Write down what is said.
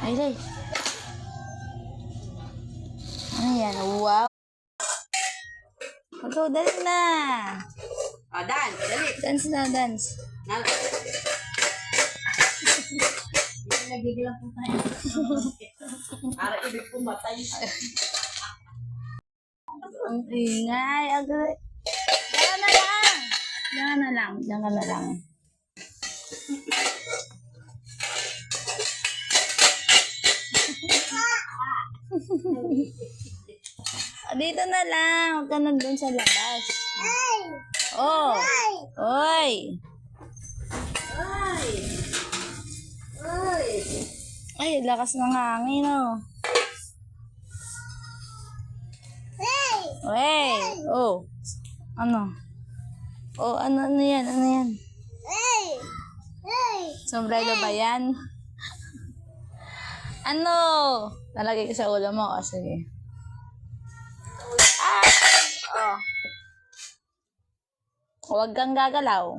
Ay, ay. Ayan, wow. Go, dali na. Dance, dali. Dance na, dance. Nagigil po tayo. Para ibig pumatay. Ang ingay. Agad. Diyan na lang. Diyan na lang. Diyan ka na lang. Dito na lang. Huwag ka na doon sa labas. Oh. Oy. Ay! Ay! Ay, lakas ng hangin, oh. Hey! Oh. Ano? Oh, ano yan? Ano yan? Sombrero ba yan? Ano? Nalagay ka sa ulo mo. O, sige. Ah! Oh. Huwag kang gagalaw.